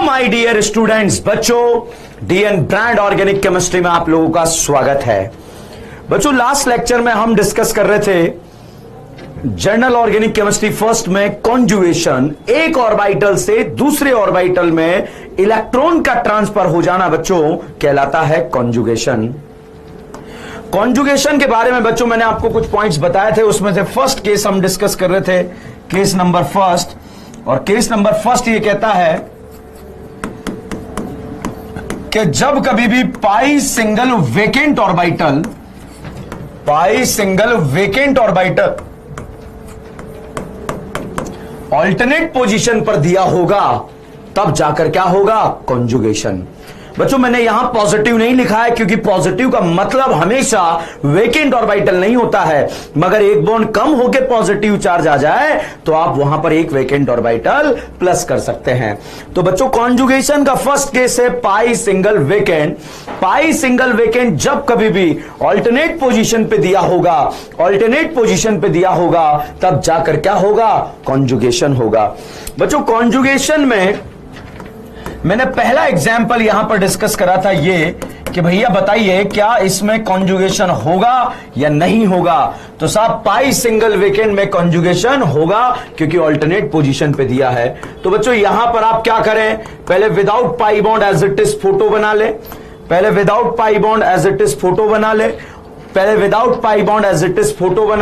My dear students, बच्चों DN brand organic chemistry में आप लोगों का स्वागत है। बच्चों लास्ट लेक्चर में हम डिस्कस कर रहे थे जर्नल ऑर्गेनिक केमिस्ट्री फर्स्ट में कॉन्जुगेशन, एक ऑर्बिटल से दूसरे ऑर्बिटल में इलेक्ट्रॉन का ट्रांसफर हो जाना बच्चों कहलाता है कॉन्जुगेशन। कॉन्जुगेशन के बारे में बच्चों मैंने आपको कुछ पॉइंट्स बताए थे, उसमें से फर्स्ट केस हम डिस्कस कर रहे थे, केस नंबर फर्स्ट। और केस नंबर फर्स्ट ये कहता है कि जब कभी भी pi single vacant orbital alternate position पर दिया होगा तब जाकर क्या होगा, कॉन्जुगेशन। बच्चों मैंने यहां पॉजिटिव नहीं लिखा है क्योंकि पॉजिटिव का मतलब हमेशा वेकेंट ऑर्बिटल नहीं होता है, मगर एक बॉन्ड कम होकर पॉजिटिव चार्ज आ जाए तो आप वहां पर एक वेकेंट ऑर्बिटल प्लस कर सकते हैं। तो बच्चों कॉन्जुगेशन का फर्स्ट केस है पाई सिंगल वेकेंट। पाई सिंगल वेकेंट जब कभी भी ऑल्टरनेट पोजीशन पे दिया होगा तब जाकर क्या होगा, कॉन्जुगेशन होगा। बच्चों कॉन्जुगेशन में मैंने पहला एग्जाम्पल यहां पर डिस्कस करा था ये कि भैया बताइए क्या इसमें कॉन्जुगेशन होगा या नहीं होगा। तो साहब पाई सिंगल वेकेंट में कॉन्जुगेशन होगा क्योंकि ऑल्टरनेट पोजीशन पे दिया है। तो बच्चों यहां पर आप क्या करें, पहले without pi bond as it is photo बना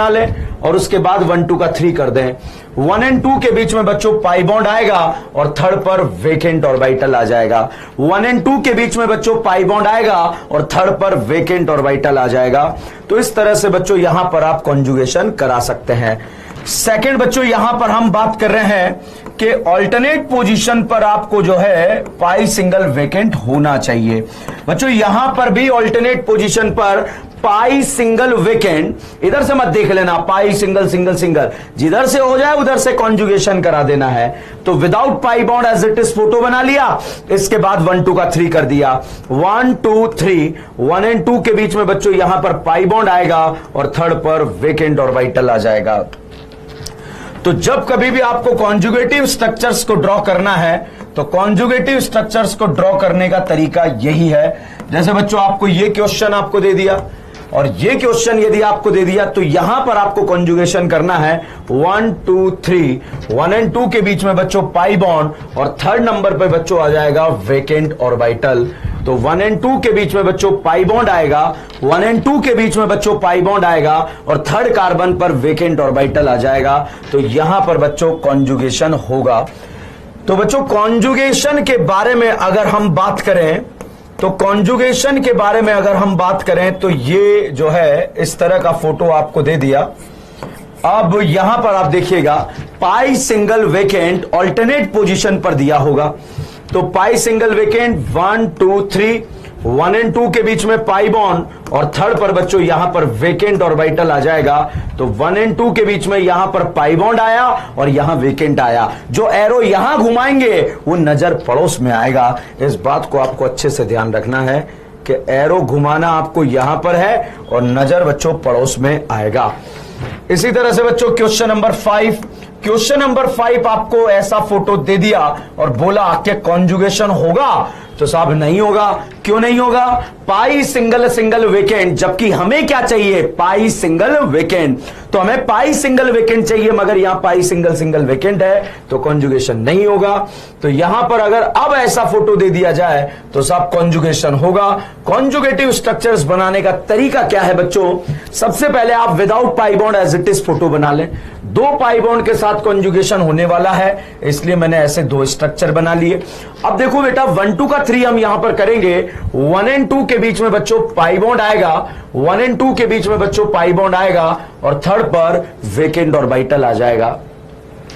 ले, और उसके बाद 1 2 का 3 कर दें। 1 और 2 के बीच में बच्चों पाई बॉन्ड आएगा और थर्ड पर वेकेंट ऑर्बिटल आ जाएगा। 1 और 2 के बीच में बच्चों पाई बॉन्ड आएगा और थर्ड पर वेकेंट ऑर्बिटल आ जाएगा। तो इस तरह से बच्चों यहां पर आप कॉन्जुगेशन करा सकते हैं। सेकंड बच्चों यहां पर हम बात कर रहे हैं कि ऑल्टरनेट पोजीशन पर आपको जो है पाई सिंगल वेकेंट होना चाहिए। बच्चों यहां पर भी ऑल्टरनेट पोजीशन पर पाई सिंगल वेकेंट, इधर से मत देख लेना, पाई सिंगल सिंगल सिंगल, जिधर से हो जाए उधर से कॉन्जुगेशन करा देना है। तो without pi bond as it is photo बना लिया, इसके बाद 1 2 का 3 कर दिया। 1 2 3, 1 और 2 के बीच में बच्चों यहां पर पाई बॉन्ड आएगा और थर्ड पर वेकेंट ऑर्बिटल आ जाएगा। तो जब कभी भी आपको कॉन्जुगेटिव स्ट्रक्चर्स को ड्रॉ करना है तो कॉन्जुगेटिव स्ट्रक्चर्स को ड्रॉ करने का तरीका यही है। जैसे बच्चों आपको ये क्वेश्चन आपको दे दिया और ये क्वेश्चन यदि आपको दे दिया तो यहां पर आपको कॉन्जुगेशन करना है 1 2 3, 1 और 2 के बीच में बच्चों पाई बॉन्ड और थर्ड नंबर पे बच्चों आ जाएगा वेकेंट ऑर्बिटल। तो 1 और 2 के बीच में बच्चों पाई बॉन्ड आएगा, 1 और 2 के बीच में बच्चों पाई बॉन्ड आएगा और थर्ड कार्बन पर वेकेंट ऑर्बिटल आ जाएगा। तो यहां पर बच्चों कॉन्जुगेशन होगा। तो बच्चों कॉन्जुगेशन के बारे में अगर हम बात करें तो ये जो है इस तरह का फोटो आपको दे दिया। अब यहां पर आप देखिएगा पाई सिंगल वेकेंट ऑल्टरनेट पोजीशन पर दिया होगा। तो पाई सिंगल वेकेंट 1 2 3, 1 और 2 के बीच में पाई बॉन्ड और थर्ड पर बच्चों यहां पर वेकेंट ऑर्बिटल आ जाएगा। तो 1 और 2 के बीच में यहां पर पाई बॉन्ड आया और यहां वेकेंट आया। जो एरो यहां घुमाएंगे वो नजर पड़ोस में आएगा। इस बात को आपको अच्छे से ध्यान रखना है कि एरो घुमाना आपको यहां पर है और नजर बच्चों पड़ोस में आएगा। इसी तरह से बच्चों क्वेश्चन नंबर 5 आपको ऐसा फोटो दे दिया और बोला कि कॉन्जुगेशन होगा। तो साहब नहीं होगा। क्यों नहीं होगा, पाई सिंगल सिंगल वेकेंट, जबकि हमें क्या चाहिए, पाई सिंगल वेकेंट। तो हमें पाई सिंगल वेकेंट चाहिए मगर यहां पाई सिंगल सिंगल वेकेंट है तो कॉन्जुगेशन नहीं होगा। तो यहां पर अगर अब ऐसा फोटो दे दिया जाए तो साहब कॉन्जुगेशन होगा। कॉन्जुगेटिव स्ट्रक्चर्स बनाने का तरीका क्या है बच्चों, सबसे पहले आप without pi bond as it is photo बना लें। 2 पाई बॉन्ड के साथ कॉन्जुगेशन होने वाला है इसलिए मैंने ऐसे 2 स्ट्रक्चर बना लिए। अब देखो बेटा 1 2 का 3 हम यहां पर करेंगे। 1 और 2 के बीच में बच्चों पाई बॉन्ड आएगा, 1 और 2 के बीच में बच्चों पाई बॉन्ड आएगा और थर्ड पर वेकेंट ऑर्बिटल आ जाएगा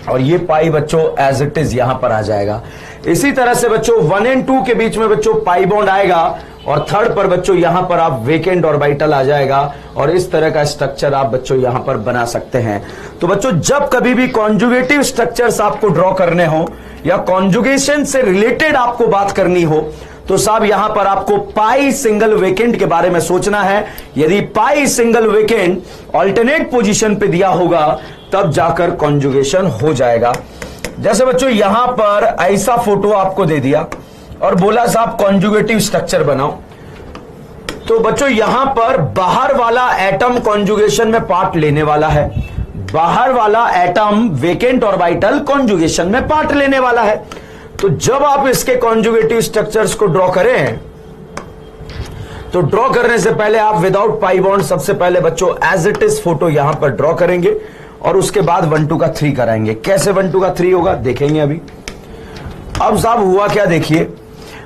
और ये पाई बच्चों एज इट इज यहां पर आ जाएगा। इसी तरह से बच्चों 1 और 2 के बीच में बच्चों पाई बॉन्ड आएगा और थर्ड पर बच्चों यहां पर आप वेकेंट ऑर्बिटल आ जाएगा और इस तरह का स्ट्रक्चर आप बच्चों यहां पर बना सकते हैं। तो बच्चों जब कभी भी कॉन्जुगेटिव स्ट्रक्चर्स आपको ड्रॉ करने हो या कॉन्जुगेशन से रिलेटेड आपको बात करनी हो तो साहब यहां पर आपको पाई सिंगल वेकेंट के बारे में सोचना है। यदि पाई सिंगल वेकेंट ऑल्टरनेट पोजीशन पे दिया होगा तब जाकर कॉन्जुगेशन हो जाएगा। जैसे बच्चों यहां पर ऐसा फोटो आपको दे दिया और बोला साहब कॉन्जुगेटिव स्ट्रक्चर बनाओ, तो बच्चों यहां पर बाहर वाला एटम कॉन्जुगेशन में पार्ट लेने वाला है, बाहर वाला एटम वेकेंट ऑर्बिटल कॉन्जुगेशन में पार्ट लेने वाला है। तो जब आप इसके कॉन्जुगेटिव स्ट्रक्चर्स को ड्रॉ करें, तो ड्रॉ करने से पहले आप विदाउट पाई बॉन्ड सबसे पहले बच्चों एज इट इज फोटो यहां पर ड्रॉ करेंगे और उसके बाद 1 2 का 3 कराएंगे। कैसे 1 2 का 3 होगा देखेंगे अभी। अब साहब हुआ क्या देखिए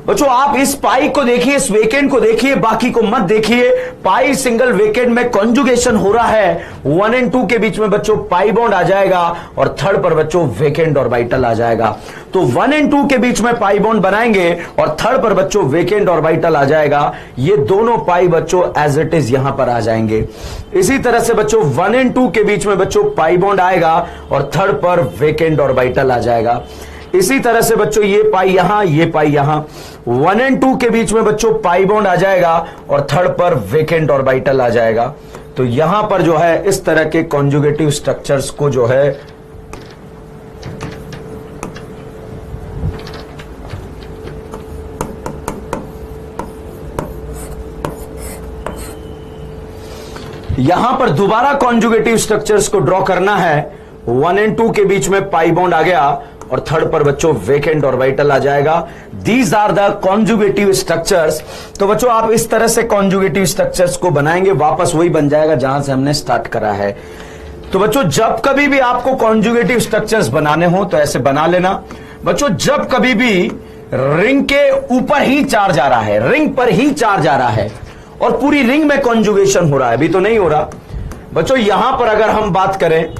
बच्चों, आप इस पाई को देखिए, इस वेकेंट को देखिए, बाकी को मत देखिए। पाई सिंगल वेकेंट में कॉन्जुगेशन हो रहा है, 1 और 2 के बीच में बच्चों पाई बॉन्ड आ जाएगा और थर्ड पर बच्चों वेकेंट ऑर्बिटल आ जाएगा। तो 1 और 2 के बीच में पाई बॉन्ड बनाएंगे और थर्ड पर बच्चों वेकेंट ऑर्बिटल आ जाएगा। ये दोनों पाई बच्चों एज इट इज यहां पर आ जाएंगे। इसी तरह से बच्चों 1 और 2 के बीच में बच्चों पाई बॉन्ड आएगा और थर्ड पर वेकेंट ऑर्बिटल आ जाएगा। इसी तरह से बच्चों ये पाई यहां, ये पाई यहां, 1 और 2 के बीच में बच्चों पाई बॉन्ड आ जाएगा और थर्ड पर वेकेंट ऑर्बिटल आ जाएगा। तो यहां पर जो है इस तरह के कॉन्जुगेटिव स्ट्रक्चर्स को जो है यहां पर दोबारा कॉन्जुगेटिव स्ट्रक्चर्स को ड्रॉ करना है। 1 और 2 के बीच में पाई बॉन्ड आ गया और थर्ड पर बच्चों वेकेंट ऑर्बिटल आ जाएगा। These are the conjugative structures. तो बच्चों आप इस तरह से कॉन्जुगेटिव स्ट्रक्चर्स को बनाएंगे, वापस वही बन जाएगा जहां से हमने स्टार्ट करा है। तो बच्चों जब कभी भी आपको कॉन्जुगेटिव स्ट्रक्चर्स बनाने हो तो ऐसे बना लेना। बच्चों जब कभी भी रिंग के ऊपर ही चार्ज आ रहा है, रिंग पर ही चार्ज आ रहा है और पूरी रिंग में कॉन्जुगेशन हो रहा है, अभी तो नहीं हो रहा बच्चों। यहां पर अगर हम बात करें,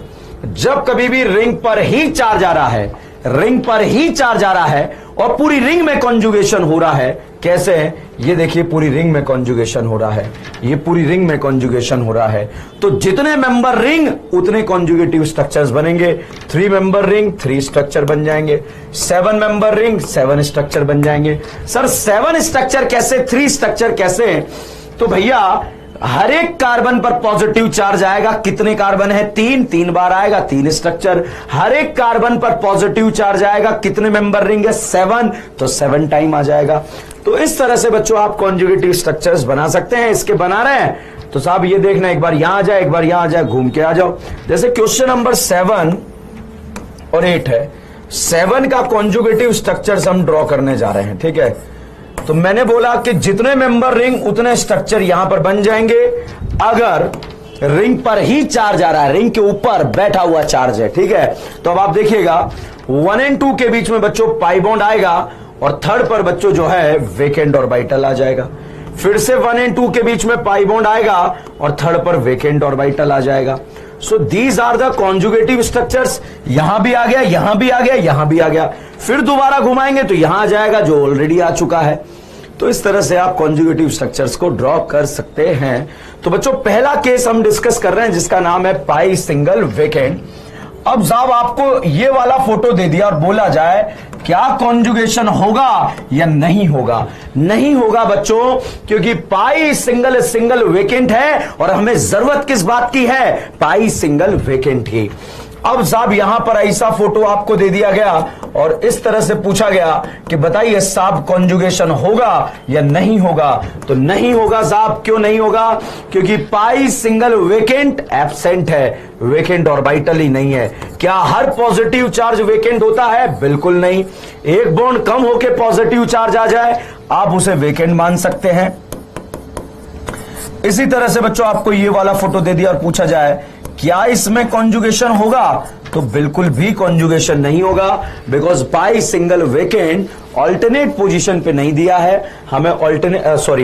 जब कभी भी रिंग पर ही चार्ज आ रहा है, रिंग पर ही चार्ज आ रहा है और पूरी रिंग में कॉन्जुगेशन हो रहा है, कैसे है ये देखिए, पूरी रिंग में कॉन्जुगेशन हो रहा है, ये पूरी रिंग में कॉन्जुगेशन हो रहा है। तो जितने मेंबर रिंग उतने कॉन्जुगेटिव स्ट्रक्चर्स बनेंगे। 3 मेंबर रिंग 3 स्ट्रक्चर बन जाएंगे, 7 मेंबर रिंग 7 स्ट्रक्चर बन जाएंगे। सर 7 स्ट्रक्चर कैसे, 3 स्ट्रक्चर कैसे? तो भैया हर एक कार्बन पर पॉजिटिव चार्ज आएगा। कितने कार्बन है? 3 बार आएगा, 3 स्ट्रक्चर। हर एक कार्बन पर पॉजिटिव चार्ज आएगा। कितने मेंबर रिंग है? 7, तो 7 टाइम आ जाएगा। तो इस तरह से बच्चों आप कॉन्जुगेटिव स्ट्रक्चर्स बना सकते हैं। इसके बना रहे हैं तो साहब ये देखना, एक बार यहां आ जाए, एक बार यहां आ जाए, घूम के आ जाओ। जैसे क्वेश्चन नंबर 7 और 8 है, 7 का कॉन्जुगेटिव स्ट्रक्चर्स हम ड्रॉ करने जा रहे हैं, ठीक है। तो मैंने बोला कि जितने मेंबर रिंग उतने स्ट्रक्चर यहां पर बन जाएंगे अगर रिंग पर ही चार्ज आ रहा है, रिंग के ऊपर बैठा हुआ चार्ज है, ठीक है। तो अब आप देखिएगा 1 और 2 के बीच में बच्चों पाई बॉन्ड आएगा और थर्ड पर बच्चों जो है वेकेंट ऑर्बिटल आ जाएगा। फिर से 1 और 2 के बीच में पाई बॉन्ड आएगा और थर्ड पर वेकेंट ऑर्बिटल आ जाएगा। So these are the conjugative structures. यहां भी आ गया, यहां भी आ गया, यहां भी आ गया, फिर दोबारा घुमाएंगे तो यहां आ जाएगा जो ऑलरेडी आ चुका है। तो इस तरह से आप कॉन्जुगेटिव स्ट्रक्चर्स को ड्रॉ कर सकते हैं। तो बच्चों पहला केस हम डिस्कस कर रहे हैं जिसका नाम है पाई सिंगल वेकेंट। अब साहब आपको ये वाला फोटो दे दिया और बोला जाए क्या कॉन्जुगेशन होगा या नहीं होगा? नहीं होगा बच्चों, क्योंकि पाई सिंगल वेकेंट है और हमें जरूरत किस बात की है? पाई सिंगल वेकेंट की। अब साहब यहां पर ऐसा फोटो आपको दे दिया गया और इस तरह से पूछा गया कि बताइए साहब कॉन्जुगेशन होगा या नहीं होगा? तो नहीं होगा साहब। क्यों नहीं होगा? क्योंकि पाई सिंगल वेकेंट एब्सेंट है, वेकेंट ऑर्बिटल ही नहीं है। क्या हर पॉजिटिव चार्ज वेकेंट होता है? बिल्कुल नहीं। एक बॉन्ड कम होकर पॉजिटिव चार्ज आ जाए आप उसे वेकेंट मान सकते हैं। इसी तरह से बच्चों आपको ये वाला फोटो दे दिया और पूछा जाए क्या इसमें कॉन्जुगेशन होगा? तो बिल्कुल भी कॉन्जुगेशन नहीं होगा, because pi single vacant alternate position पे नहीं दिया है हमें,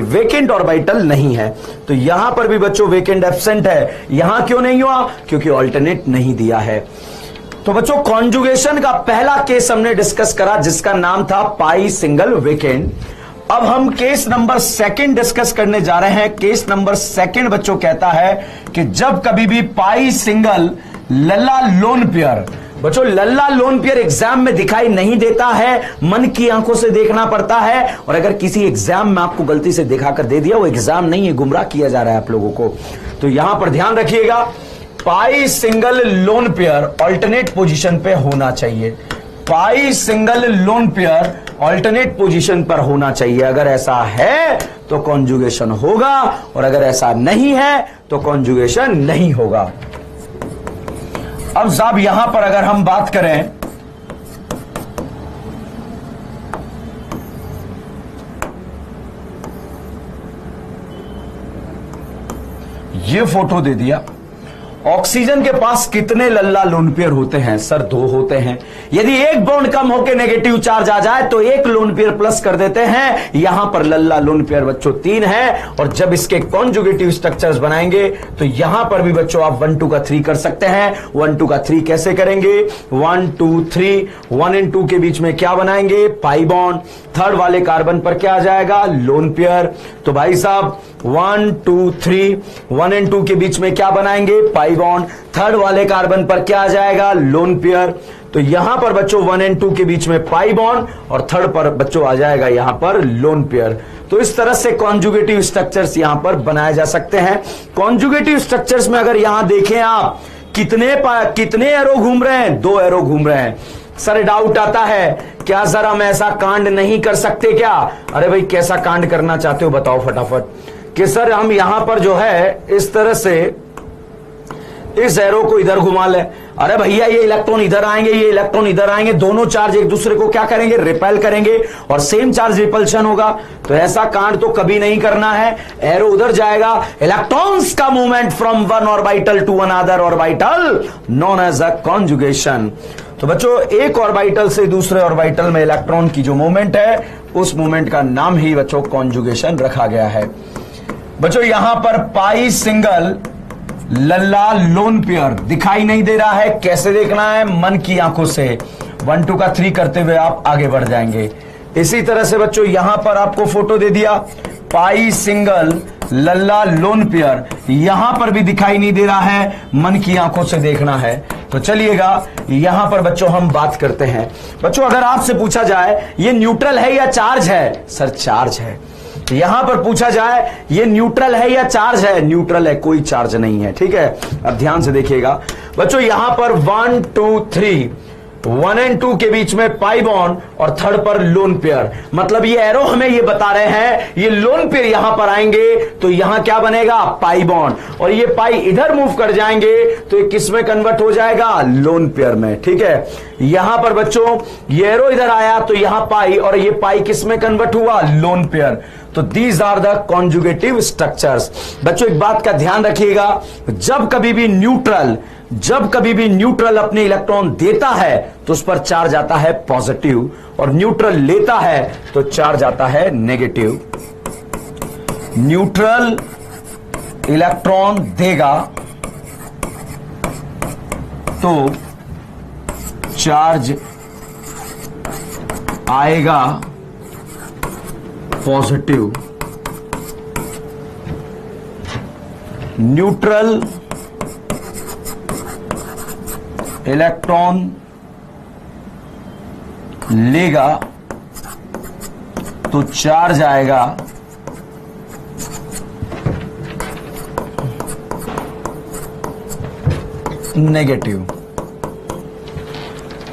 वेकेंट ऑर्बिटल नहीं है। तो यहां पर भी बच्चों वेकेंट एब्सेंट है। यहां क्यों नहीं हुआ? क्योंकि ऑल्टरनेट नहीं दिया है। तो बच्चों कॉन्जुगेशन का पहला केस हमने डिस्कस करा जिसका नाम था पाई सिंगल वेकेंट। अब हम केस नंबर 2 डिस्कस करने जा रहे हैं। केस नंबर 2 बच्चों कहता है कि जब कभी भी पाई सिंगल लल्ला लोन पेयर, बच्चों लल्ला लोन पेयर एग्जाम में दिखाई नहीं देता है, मन की आंखों से देखना पड़ता है। और अगर किसी एग्जाम में आपको गलती से दिखाकर दे दिया, वो एग्जाम नहीं है, गुमराह किया जा रहा है आप लोगों को। तो यहां पर ध्यान रखिएगा, pi single lone pair alternate position पे होना चाहिए। Pi single lone pair alternate position पर होना चाहिए। अगर ऐसा है तो कॉन्जुगेशन होगा, और अगर ऐसा नहीं है तो कॉन्जुगेशन नहीं होगा। अब साहब यहां पर अगर हम बात करें, ये फोटो दे दिया, ऑक्सीजन के पास कितने लल्ला लोन पेयर होते हैं? सर 2 होते हैं। यदि एक बॉन्ड कम होकर नेगेटिव चार्ज आ जाए तो एक लोन पेयर प्लस कर देते हैं। यहां पर लल्ला लोन पेयर बच्चों 3 है, और जब इसके कॉन्जुगेटिव स्ट्रक्चर्स बनाएंगे तो यहां पर भी बच्चों आप 1 2 का 3 कर सकते हैं। 1 2 का 3 कैसे करेंगे? 1 2 3, 1 and 2 के बीच में क्या बनाएंगे? Pi bond. थर्ड वाले कार्बन पर क्या आ जाएगा? Loan pair. तो भाई साहब 1 2 3, 1 and 2 के बीच में क्या बनाएंगे? Pi bond. थर्ड वाले कार्बन पर क्या आ जाएगा? Loan pair. तो यहां पर बच्चों 1 and 2 के बीच में पाई बॉन्ड, और थर्ड पर बच्चों आ जाएगा यहां पर लोन पेयर। तो इस तरह से कॉन्जुगेटिव स्ट्रक्चर्स यहां पर बनाए जा सकते हैं। कॉन्जुगेटिव स्ट्रक्चर्स में अगर यहां देखें आप, कितने एरो घूम रहे हैं? 2 एरो घूम रहे हैं। सर डाउट आता है, क्या सर हम ऐसा कांड नहीं कर सकते क्या? अरे भाई कैसा कांड करना चाहते हो बताओ फटाफट। कि सर हम यहां पर जो है इस तरह से इस एरो को इधर घुमा ले। अरे भैया ये इलेक्ट्रॉन इधर आएंगे, ये इलेक्ट्रॉन इधर आएंगे, दोनों चार्ज एक दूसरे को क्या करेंगे? रिपेल करेंगे, और सेम चार्ज रिपल्शन होगा। तो ऐसा कांड तो कभी नहीं करना है। एरो उधर जाएगा, इलेक्ट्रॉन्स का movement from one orbital to another orbital known as a conjugation. तो बच्चों एक ऑर्बिटल से दूसरे ऑर्बिटल में इलेक्ट्रॉन की जो मूवमेंट है, उस मूवमेंट का नाम ही बच्चों कॉन्जुगेशन रखा गया है। बच्चों यहां पर पाई सिंगल लल्ला लोन पेयर दिखाई नहीं दे रहा है। कैसे देखना है? मन की आंखों से 1 2 का 3 करते हुए आप आगे बढ़ जाएंगे। इसी तरह से बच्चों यहां पर आपको फोटो दे दिया, पाई सिंगल लल्ला लोन पेयर, यहां पर भी दिखाई नहीं दे रहा है, मन की आंखों से देखना है। तो चलिएगा यहां पर बच्चों हम बात करते हैं। बच्चों अगर आपसे पूछा जाए ये न्यूट्रल है या चार्ज है? सर चार्ज है। यहां पर पूछा जाए ये न्यूट्रल है या चार्ज है? न्यूट्रल है, कोई चार्ज नहीं है। ठीक है, अब ध्यान से देखिएगा बच्चों, यहां पर 1 2 3, 1 and 2 के बीच में पाई बॉन्ड, और थर्ड पर लोन पेयर। मतलब ये एरो हमें ये बता रहे हैं ये लोन पेयर यहां पर आएंगे तो यहां क्या बनेगा? पाई बॉन्ड, और ये पाई इधर मूव कर जाएंगे तो ये किस में कन्वर्ट हो जाएगा? लोन पेयर में। ठीक है, यहां पर बच्चों ये एरो इधर आया तो यहां पाई, और ये पाई किस में कन्वर्ट हुआ? Lone pair. तो these are the conjugative structures. बच्चों एक बात का ध्यान रखिएगा, जब कभी भी न्यूट्रल अपने इलेक्ट्रॉन देता है तो उस पर चार्ज आता है पॉजिटिव, और न्यूट्रल लेता है तो चार्ज आता है नेगेटिव। न्यूट्रल इलेक्ट्रॉन देगा तो चार्ज आएगा पॉजिटिव, न्यूट्रल इलेक्ट्रॉन लेगा तो चार्ज आएगा नेगेटिव।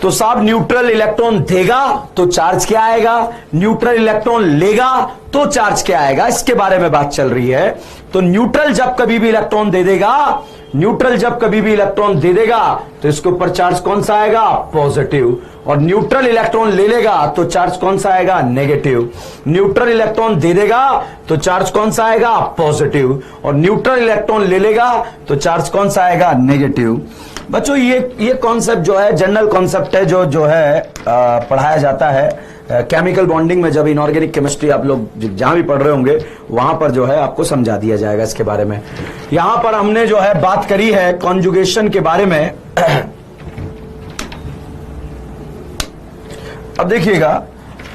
तो साहब न्यूट्रल इलेक्ट्रॉन देगा तो चार्ज क्या आएगा? न्यूट्रल इलेक्ट्रॉन लेगा तो चार्ज क्या आएगा? इसके बारे में बात चल रही है। तो न्यूट्रल जब कभी भी इलेक्ट्रॉन दे देगा, तो इसके ऊपर चार्ज कौन सा आएगा? पॉजिटिव। और न्यूट्रल इलेक्ट्रॉन ले लेगा तो चार्ज कौन सा आएगा? नेगेटिव। न्यूट्रल इलेक्ट्रॉन दे देगा तो चार्ज कौन सा आएगा? पॉजिटिव। और न्यूट्रल इलेक्ट्रॉन ले लेगा तो चार्ज कौन सा आएगा? नेगेटिव। बच्चों ये कॉन्सेप्ट जो है जनरल कॉन्सेप्ट है, जो है पढ़ाया जाता है केमिकल बॉन्डिंग में। जब इनऑर्गेनिक केमिस्ट्री आप लोग जहां भी पढ़ रहे होंगे वहां पर जो है आपको समझा दिया जाएगा इसके बारे में। यहां पर हमने जो है बात करी है कॉन्जुगेशन के बारे में। अब देखिएगा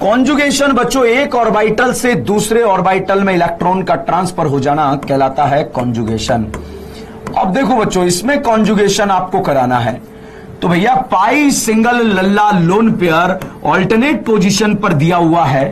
कॉन्जुगेशन बच्चों एक ऑर्बिटल से दूसरे ऑर्बिटल में इलेक्ट्रॉन का ट्रांसफर हो जाना कहलाता है कॉन्जुगेशन। अब देखो बच्चों इसमें कॉन्जुगेशन आपको कराना है तो भैया पाई सिंगल लल्ला लोन पेयर ऑल्टरनेट पोजीशन पर दिया हुआ है।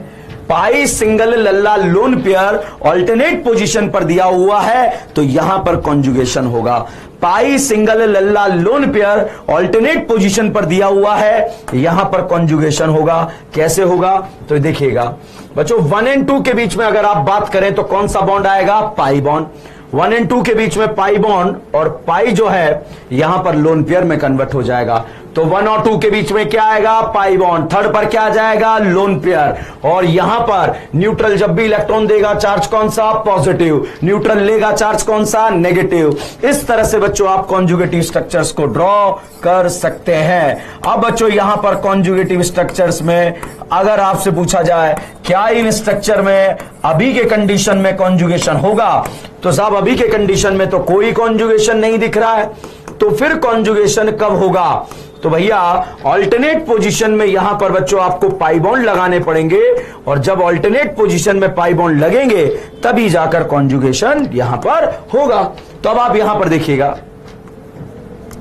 पाई सिंगल लल्ला लोन पेयर ऑल्टरनेट पोजीशन पर दिया हुआ है तो यहां पर कॉन्जुगेशन होगा। पाई सिंगल लल्ला लोन पेयर ऑल्टरनेट पोजीशन पर दिया हुआ है, यहां पर कॉन्जुगेशन होगा। कैसे होगा तो देखिएगा बच्चों, 1 and 2 के बीच में अगर आप बात करें तो कौन सा बॉन्ड आएगा, पाई बॉन्ड। 1 and 2 के बीच में पाई बॉन्ड, और पाई जो है यहां पर लोन पेयर में कन्वर्ट हो जाएगा। तो 1 और 2 के बीच में क्या आएगा, पाई बॉन्ड। थर्ड पर क्या आ जाएगा, लोन पेयर। और यहां पर न्यूट्रल जब भी इलेक्ट्रॉन देगा चार्ज कौन सा, पॉजिटिव। न्यूट्रल लेगा चार्ज कौन सा, नेगेटिव। इस तरह से बच्चों आप कॉन्जुगेटिव स्ट्रक्चर्स को ड्रॉ कर सकते हैं। अब बच्चों यहां पर कॉन्जुगेटिव स्ट्रक्चर्स में अगर आपसे पूछा जाए क्या इन स्ट्रक्चर में अभी के कंडीशन में कॉन्जुगेशन होगा, तो साहब अभी के कंडीशन में तो कोई कॉन्जुगेशन नहीं दिख रहा है, तो फिर कॉन्जुगेशन कब होगा, तो भैया ऑल्टरनेट पोजीशन में यहां पर बच्चों आपको पाई बॉन्ड लगाने पड़ेंगे, और जब ऑल्टरनेट पोजीशन में पाई बॉन्ड लगेंगे तभी जाकर कॉन्जुगेशन यहां पर होगा। तो अब आप यहां पर देखिएगा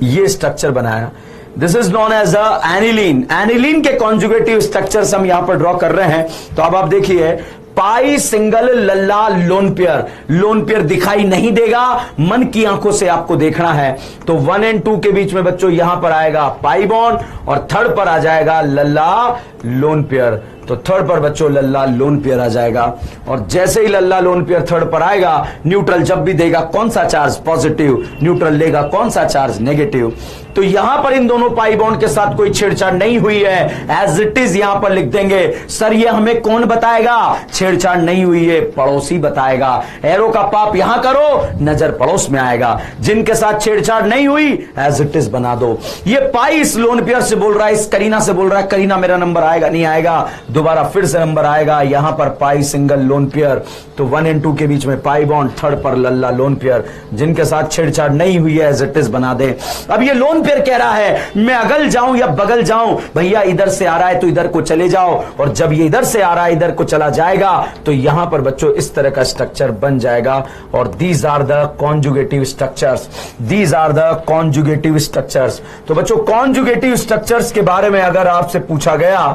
ये स्ट्रक्चर बनाया, this is known as a aniline. Aniline के कॉन्जुगेटिव स्ट्रक्चर्स हम यहां पर ड्रॉ कर रहे हैं। तो अब आप देखिए पाई सिंगल लल्ला लोन पेयर, लोन पेयर दिखाई नहीं देगा, मन की आंखों से आपको देखना है। तो 1 and 2 के बीच में बच्चों यहां पर आएगा पाई बॉन्ड, और थर्ड पर आ जाएगा लल्ला लोन पेयर। तो थर्ड पर बच्चों लल्ला लोन पेयर आ जाएगा, और जैसे ही लल्ला लोन पेयर थर्ड पर आएगा, न्यूट्रल जब भी देगा कौन सा चार्ज, पॉजिटिव। न्यूट्रल लेगा कौन सा चार्ज, नेगेटिव। तो यहां पर इन दोनों पाई बॉन्ड के साथ कोई छेड़छाड़ नहीं हुई है, एज इट इज यहां पर लिख देंगे। सर ये हमें कौन बताएगा, छेड़छाड़ नहीं हुई है, पड़ोसी बताएगा। एरो का पाप यहां करो, नजर पड़ोस में आएगा। जिनके साथ छेड़छाड़ नहीं हुई एज इट इज बना दो। ये पाई इस लोन पेयर से बोल रहा है, इस करीना से बोल रहा है, करीना मेरा नंबर आएगा नहीं आएगा, दोबारा फिर से नंबर आएगा। यहां पर पाई सिंगल लोन पेयर, तो 1 and 2 के बीच में पाई बॉन्ड, थर्ड पर लल्ला लोन पेयर। जिनके साथ छेड़छाड़ नहीं हुई है एज इट इज बना दे। अब ये लोन पेयर कह रहा है मैं अगल जाऊं या बगल जाऊं, भैया इधर से आ रहा है तो इधर को चले जाओ, और जब ये इधर से आ रहा है इधर को चला जाएगा, तो यहां पर बच्चों इस तरह का स्ट्रक्चर बन जाएगा। और these are the conjugative structures, these are the conjugative structures. तो बच्चों कॉन्जुगेटिव स्ट्रक्चर्स के बारे में अगर आपसे पूछा गया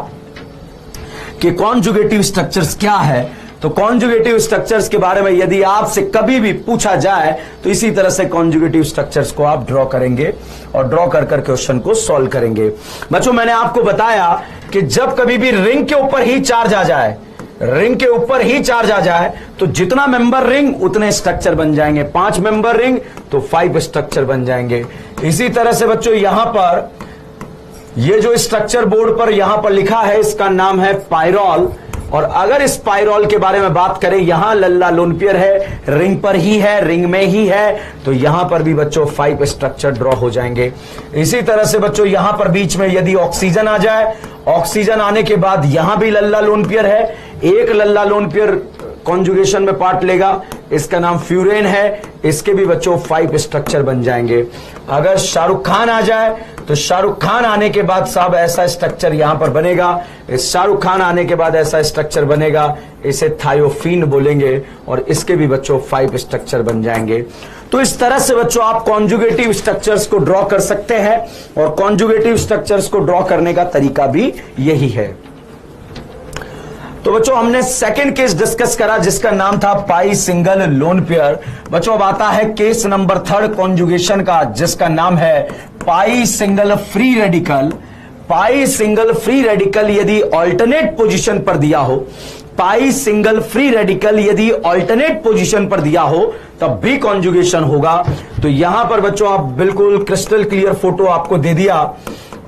कि कॉन्जुगेटिव स्ट्रक्चर्स क्या है, तो कॉन्जुगेटिव स्ट्रक्चर्स के बारे में यदि आपसे कभी भी पूछा जाए तो इसी तरह से कॉन्जुगेटिव स्ट्रक्चर्स को आप ड्रॉ करेंगे, और ड्रॉ कर कर क्वेश्चन को सॉल्व करेंगे। बच्चों मैंने आपको बताया कि जब कभी भी रिंग के ऊपर ही चार्ज आ जाए, रिंग के ऊपर ही चार्ज आ जाए, तो जितना मेंबर रिंग उतने स्ट्रक्चर बन जाएंगे। 5 मेंबर रिंग तो 5 स्ट्रक्चर बन जाएंगे। इसी तरह से बच्चों यहां पर ये जो स्ट्रक्चर बोर्ड पर यहां पर लिखा है इसका नाम है पायरॉल, और अगर इस पायरॉल के बारे में बात करें, यहां लल्ला लोन पेयर है, रिंग पर ही है, रिंग में ही है, तो यहां पर भी बच्चों 5 स्ट्रक्चर ड्रॉ हो जाएंगे। इसी तरह से बच्चों यहां पर बीच में यदि ऑक्सीजन आ जाए, ऑक्सीजन आने के बाद यहां भी लल्ला लोन पेयर है, एक लल्ला लोन पेयर कॉन्जुगेशन में पार्ट लेगा, इसका नाम फ्यूरेन है, इसके भी बच्चों 5 स्ट्रक्चर बन जाएंगे। अगर शाहरुख खान आ जाए तो शाहरुख खान आने के बाद साहब ऐसा स्ट्रक्चर यहां पर बनेगा, इस शाहरुख खान आने के बाद ऐसा स्ट्रक्चर बनेगा, इसे थायोफीन बोलेंगे, और इसके भी बच्चों 5 स्ट्रक्चर बन जाएंगे। तो इस तरह से बच्चों आप कॉन्जुगेटिव स्ट्रक्चर्स को ड्रॉ कर सकते हैं, और कॉन्जुगेटिव स्ट्रक्चर्स को ड्रॉ करने का तरीका भी यही है। तो बच्चों हमने सेकंड केस डिस्कस करा जिसका नाम था पाई सिंगल लोन पेयर। बच्चों अब आता है केस नंबर 3 कॉन्जुगेशन का, जिसका नाम है पाई सिंगल फ्री रेडिकल। पाई सिंगल फ्री रेडिकल यदि ऑल्टरनेट पोजीशन पर दिया हो, पाई सिंगल फ्री रेडिकल यदि ऑल्टरनेट पोजीशन पर दिया हो तब भी कॉन्जुगेशन होगा। तो यहां पर बच्चों आप बिल्कुल क्रिस्टल क्लियर फोटो आपको दे दिया,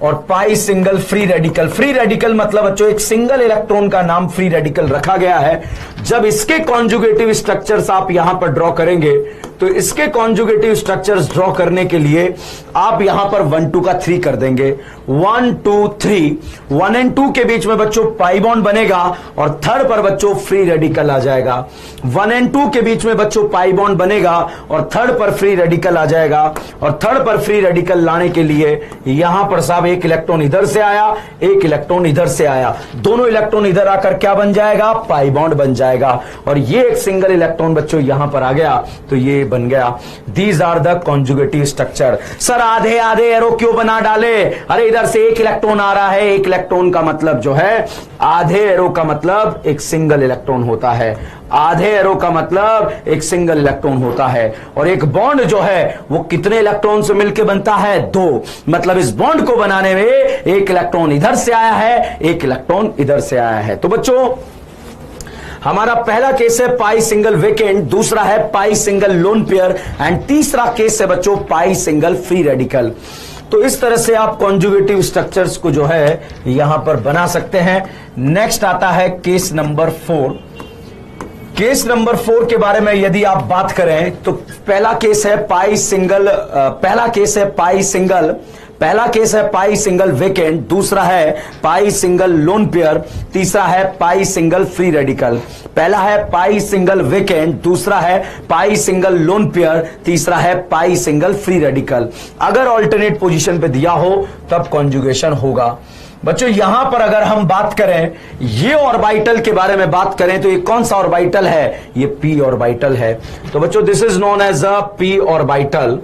और pi single free radical, free radical मतलब बच्चों एक सिंगल इलेक्ट्रॉन का नाम फ्री रेडिकल रखा गया है। जब इसके कॉन्जुगेटिव स्ट्रक्चर्स आप यहां पर ड्रॉ करेंगे, तो इसके कॉन्जुगेटिव स्ट्रक्चर्स ड्रॉ करने के लिए आप यहां पर 1 2 का 3 कर देंगे। 1 2 3, 1 and 2 के बीच में बच्चों पाई बॉन्ड बनेगा, और थर्ड पर बच्चों फ्री रेडिकल आ जाएगा। 1 and 2 के बीच में बच्चों पाई बॉन्ड बनेगा, और थर्ड पर फ्री रेडिकल आ जाएगा, और थर्ड पर फ्री रेडिकल लाने के लिए यहां पर साहब एक इलेक्ट्रॉन इधर से आया, एक इलेक्ट्रॉन इधर से आया, दोनों इलेक्ट्रॉन इधर आकर क्या बन जाएगा, पाई बॉन्ड बन जाएगा। और ये एक सिंगल इलेक्ट्रॉन बच्चों यहां पर आ गया तो ये बन गया। These are the conjugative structure. Sir आधे आधे एरो क्यों बना डाले? अरे इधर से एक इलेक्ट्रॉन आ रहा है, एक इलेक्ट्रॉन का मतलब जो है, आधे एरो का मतलब एक सिंगल इलेक्ट्रॉन होता है, आधे एरो का मतलब एक सिंगल इलेक्ट्रॉन होता है। और एक बॉन्ड जो है वो कितने इलेक्ट्रॉन से मिलकर बनता है, 2। मतलब इस बॉन्ड को बनाने में एक इलेक्ट्रॉन इधर से आया है, एक इलेक्ट्रॉन इधर से आया है। तो बच्चों हमारा पहला केस है पाई सिंगल वेकेंट, दूसरा है पाई सिंगल लोन पेयर एंड तीसरा केस है बच्चों पाई सिंगल फ्री रेडिकल। तो इस तरह से आप कॉन्जुगेटिव स्ट्रक्चर्स को जो है यहां पर बना सकते हैं। नेक्स्ट आता है केस नंबर 4। केस नंबर 4 के बारे में यदि आप बात करें तो पहला केस है पाई सिंगल वेकेंट, दूसरा है पाई सिंगल लोन पेयर, तीसरा है पाई सिंगल फ्री रेडिकल। पहला है पाई सिंगल वेकेंट, दूसरा है पाई सिंगल लोन पेयर, तीसरा है पाई सिंगल फ्री रेडिकल। अगर ऑल्टरनेट पोजीशन पे दिया हो तब कॉन्जुगेशन होगा। बच्चों यहां पर अगर हम बात करें ये ऑर्बिटल के बारे में बात करें तो ये कौन सा ऑर्बिटल है, ये पी ऑर्बिटल है। तो बच्चों this is known as a p orbital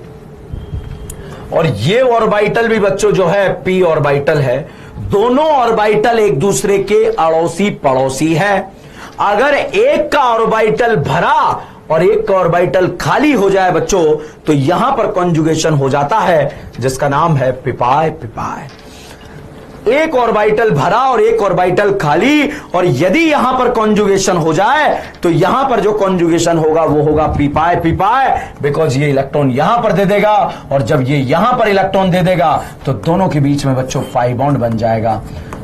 और ये ऑर्बिटल भी बच्चों जो है पी ऑर्बिटल है। दोनों ऑर्बिटल एक दूसरे के अड़ोसी पड़ोसी है। अगर एक का ऑर्बिटल भरा और एक का ऑर्बिटल खाली हो जाए बच्चों तो यहां पर कॉन्जुगेशन हो जाता है जिसका नाम है पिपाय पिपाय। एक ऑर्बिटल भरा और एक ऑर्बिटल खाली, और यदि यहां पर कॉन्जुगेशन हो जाए तो यहां पर जो कॉन्जुगेशन होगा वो होगा पीपाय पीपाय, बिकॉज ये इलेक्ट्रॉन यहां पर दे देगा और जब ये यहां पर इलेक्ट्रॉन दे देगा तो दोनों के बीच में बच्चों पाई बॉन्ड बन जाएगा।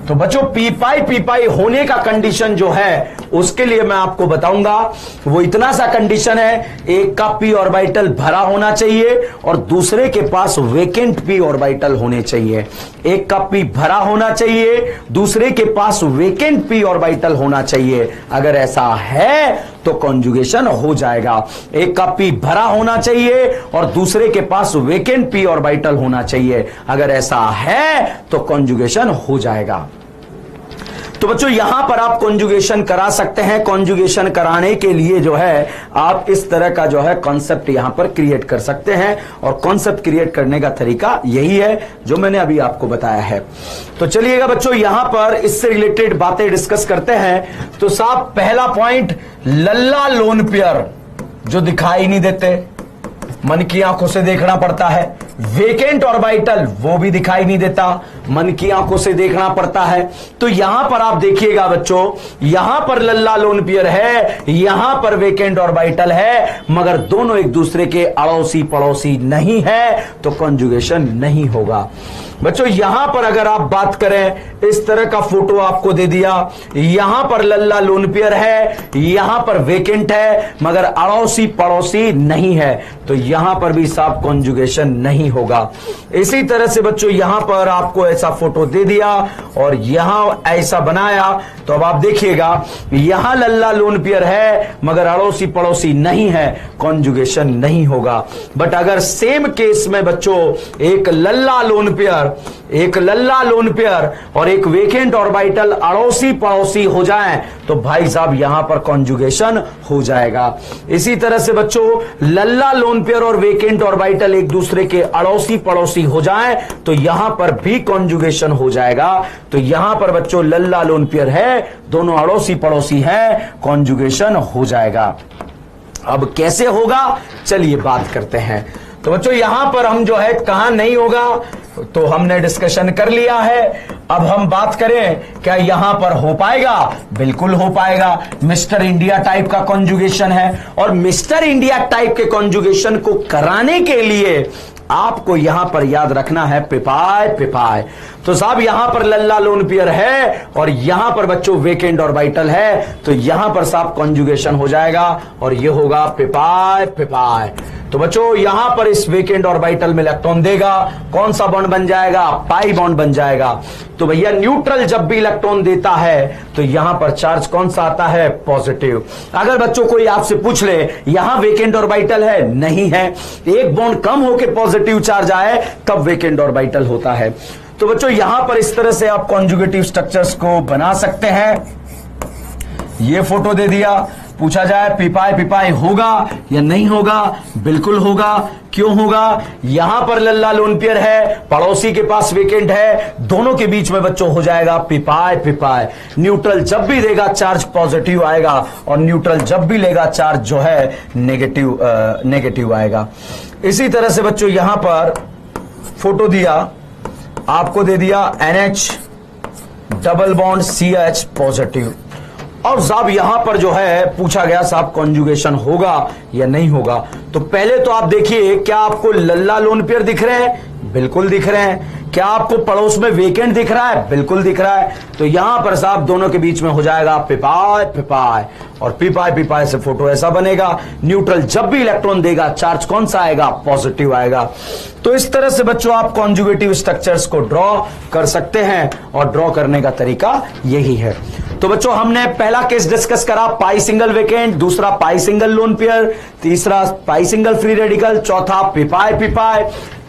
तो बच्चों पीपाई पीपाई होने का कंडीशन जो है उसके लिए मैं आपको बताऊंगा। वो इतना सा कंडीशन है, एक का पी ऑर्बिटल भरा होना चाहिए और दूसरे के पास वेकेंट पी ऑर्बिटल होने चाहिए। एक का पी भरा होना चाहिए, दूसरे के पास वेकेंट पी ऑर्बिटल होना चाहिए। अगर ऐसा है तो कॉन्जुगेशन हो जाएगा। एक का पी भरा होना चाहिए और दूसरे के पास वेकेंट पी ऑर्बिटल होना चाहिए। अगर ऐसा है तो कॉन्जुगेशन हो जाएगा। तो बच्चों यहां पर आप कॉन्जुगेशन करा सकते हैं। कॉन्जुगेशन कराने के लिए जो है आप इस तरह का जो है कॉन्सेप्ट यहां पर क्रिएट कर सकते हैं और कॉन्सेप्ट क्रिएट करने का तरीका यही है जो मैंने अभी आपको बताया है। तो चलिएगा बच्चों यहां पर इससे रिलेटेड बातें डिस्कस करते हैं। तो साहब पहला पॉइंट, लल्ला लोन पेयर जो दिखाई नहीं देते, मन की आंखों से देखना पड़ता है। वेकेंट ऑर्बिटल वो भी दिखाई नहीं देता, मन की आंखों से देखना पड़ता है। तो यहां पर आप देखिएगा बच्चों, यहां पर लल्ला लोन पेयर है, यहां पर वेकेंट ऑर्बिटल है, मगर दोनों एक दूसरे के अड़ोसी पड़ोसी नहीं है तो कॉन्जुगेशन नहीं होगा। बच्चों यहां पर अगर आप बात करें, इस तरह का फोटो आपको दे दिया, यहां पर लल्ला लोन पेयर है, यहां पर वेकेंट है, मगर अड़ोसी पड़ोसी नहीं है, तो यहां पर भी साफ कॉन्जुगेशन नहीं होगा। इसी तरह से बच्चों यहां पर आपको ऐसा फोटो दे दिया और यहां ऐसा बनाया, तो अब आप देखिएगा यहां लल्ला लोन पेयर है मगर अड़ोसी पड़ोसी नहीं है, कॉन्जुगेशन नहीं होगा। बट अगर सेम केस में बच्चों एक लल्ला लोन पेयर और एक वेकेंट ऑर्बिटल अड़ोसी पड़ोसी हो जाएं तो भाई साहब यहां पर कॉन्जुगेशन हो जाएगा। इसी तरह से बच्चों लल्ला लोन पेयर और वेकेंट ऑर्बिटल एक दूसरे के अड़ोसी पड़ोसी हो जाएं तो यहां पर भी कॉन्जुगेशन हो जाएगा। तो यहां पर बच्चों लल्ला लोन पेयर है, दोनों अड़ोसी पड़ोसी है, कॉन्जुगेशन हो जाएगा। अब कैसे होगा चलिए बात करते हैं। तो बच्चों यहां पर हम जो है कहां नहीं होगा तो हमने डिस्कशन कर लिया है। अब हम बात करें क्या यहां पर हो पाएगा, बिल्कुल हो पाएगा। मिस्टर इंडिया टाइप का कॉन्जुगेशन है और मिस्टर इंडिया टाइप के कॉन्जुगेशन को कराने के लिए आपको यहां पर याद रखना है पिपाय पिपाय। तो साहब यहां पर लल्ला लोन पेयर है और यहां पर बच्चों वेकेंट ऑर्बिटल है, तो यहां पर साहब कॉन्जुगेशन हो जाएगा और यह होगा पिपाय पिपाय। तो बच्चों यहां पर इस वेकेंट ऑर्बिटल में इलेक्ट्रॉन देगा, कौन सा बॉन्ड बन जाएगा, पाई बॉन्ड बन जाएगा। तो भैया न्यूट्रल जब भी इलेक्ट्रॉन देता है तो यहां पर चार्ज कौन सा आता है, पॉजिटिव। अगर बच्चों कोई आपसे पूछ ले यहां वेकेंट ऑर्बिटल है, नहीं है, एक बॉन्ड कम होकर पॉजिटिव चार्ज आए तब वेकेंट ऑर्बिटल होता है। तो बच्चों यहां पर इस तरह से आप कॉन्जुगेटिव स्ट्रक्चर्स को बना सकते हैं। ये फोटो दे दिया, पूछा जाए पीपाई पीपाई होगा या नहीं होगा, बिल्कुल होगा। क्यों होगा? यहां पर लल्ला लोन पेयर है, पड़ोसी के पास वेकेंट है, दोनों के बीच में बच्चों हो जाएगा पीपाई पीपाई। न्यूट्रल जब भी देगा चार्ज पॉजिटिव आएगा, और न्यूट्रल जब भी लेगा चार्ज जो है नेगेटिव आएगा। इसी तरह से बच्चों यहां पर फोटो दिया, आपको दे दिया NH double bond CH positive, और साहब यहां पर जो है पूछा गया साहब कॉन्जुगेशन होगा या नहीं होगा। तो पहले तो आप देखिए, क्या आपको लल्ला लोन पेयर दिख रहे हैं? बिल्कुल दिख रहे हैं। क्या आपको पड़ोस में वेकेंट दिख रहा है? बिल्कुल दिख रहा है। तो यहां पर साहब दोनों के बीच में हो जाएगा पीपाई पीपाई, और पीपाई पीपाई से फोटो ऐसा बनेगा। न्यूट्रल जब भी इलेक्ट्रॉन देगा चार्ज कौन सा आएगा? पॉजिटिव आएगा। तो इस तरह से बच्चों आप कॉन्जुगेटिव स्ट्रक्चर्स को ड्रॉ कर सकते हैं, और ड्रॉ करने का तरीका यही है। तो बच्चों हमने पहला केस डिस्कस करा पाई सिंगल वेकेंट, दूसरा पाई सिंगल लोन पेयर, तीसरा पाई सिंगल फ्री रेडिकल, चौथा पीपाई पीपाई।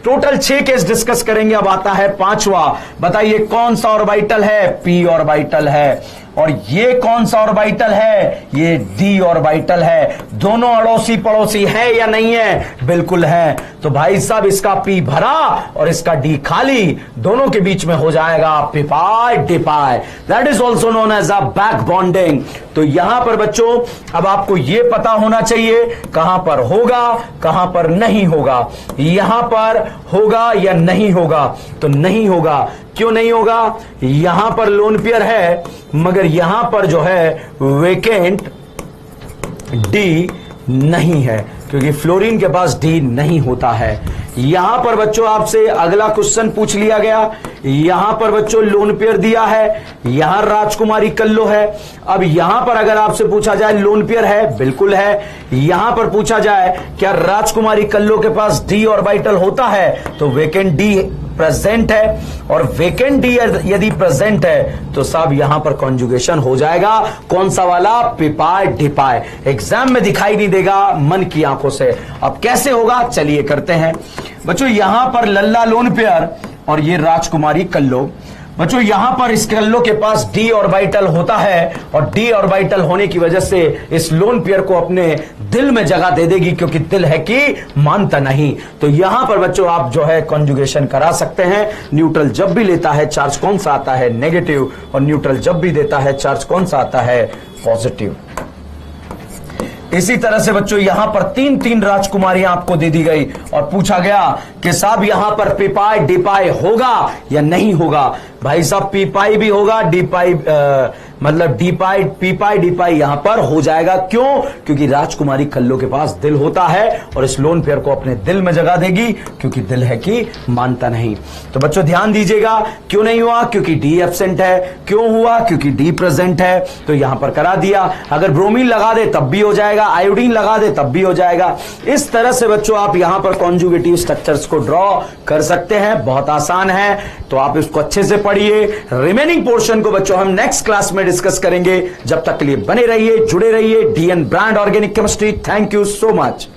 टोटल 6 केस डिस्कस करेंगे। अब आता है 5वां। बताइए कौन सा ऑर्बिटल है? p ऑर्बिटल है। और ये कौन सा ऑर्बिटल है? ये d ऑर्बिटल है। दोनों अड़ोसी पड़ोसी है या नहीं है? बिल्कुल है। तो भाई साहब इसका p भरा और इसका d खाली, दोनों के बीच में हो जाएगा p pi d pi. That is also known as a back bonding. तो यहां पर बच्चों अब आपको यह पता होना चाहिए कहां पर होगा, कहां पर नहीं होगा। यहां पर होगा या नहीं होगा? तो नहीं होगा। क्यों नहीं होगा? यहां पर लोन पेयर है, मगर यहां पर जो है वेकेंट डी नहीं है, क्योंकि फ्लोरीन के पास डी नहीं होता है। यहां पर बच्चों आपसे अगला क्वेश्चन पूछ लिया गया। यहां पर बच्चों लोन पेयर दिया है, यहां राजकुमारी कल्लो है। अब यहां पर अगर आपसे पूछा जाए लोन पेयर है, बिल्कुल है। यहां पर पूछा जाए क्या राजकुमारी कल्लो के पास डी ऑर्बिटल होता है, तो वेकेंट डी प्रेजेंट है, और वेकेंट डी यदि प्रेजेंट है तो साहब यहां पर कॉन्जुगेशन हो जाएगा। कौन सा वाला? पीपाई डिपाई। एग्जाम में दिखाई नहीं देगा, मन की आंखों से। अब कैसे होगा, चलिए करते हैं। बच्चों यहां पर लल्ला लोन पेयर और ये राजकुमारी कल्लो। बच्चों यहां पर इस कल्लो के पास डी ऑर्बिटल होता है, और डी ऑर्बिटल होने की वजह से इस लोन पेयर को अपने दिल में जगह दे देगी, क्योंकि दिल है कि मानता नहीं। तो यहां पर बच्चों आप जो है कॉन्जुगेशन करा सकते हैं। न्यूट्रल जब भी लेता है चार्ज कौन सा आता है? नेगेटिव, और न्यूट्रल जब भी देता है चार्ज कौन सा आता है? पॉजिटिव। इसी तरह से बच्चों यहां पर 3 राजकुमारियां आपको दे दी गई, और पूछा गया कि साहब यहां पर पीपाई डिपाई होगा या नहीं होगा। भाई साहब पीपाई भी होगा, डिपाई मतलब डिपाई पीपाई डिपाई यहां पर हो जाएगा। क्यों? क्योंकि राजकुमारी कल्लो के पास दिल होता है, और इस लोन पेयर को अपने दिल में जगह देगी, क्योंकि दिल है कि मानता नहीं। तो बच्चों ध्यान दीजिएगा, क्यों नहीं हुआ? क्योंकि डी एब्सेंट है। क्यों हुआ? क्योंकि डी प्रेजेंट है। तो यहां पर करा दिया। अगर ब्रोमीन लगा दे तब भी हो जाएगा, आयोडीन लगा दे तब भी हो जाएगा। इस तरह से बच्चों आप यहां पर कॉन्जुगेटिव स्ट्रक्चर्स को ड्रॉ कर सकते हैं। बहुत आसान है, तो आप इसको अच्छे से पढ़िए। रिमेनिंग पोर्शन को बच्चों हम नेक्स्ट क्लास में डिस्कस करेंगे। जब तक के लिए बने रहिए, जुड़े रहिए। DN brand organic chemistry. Thank you so much.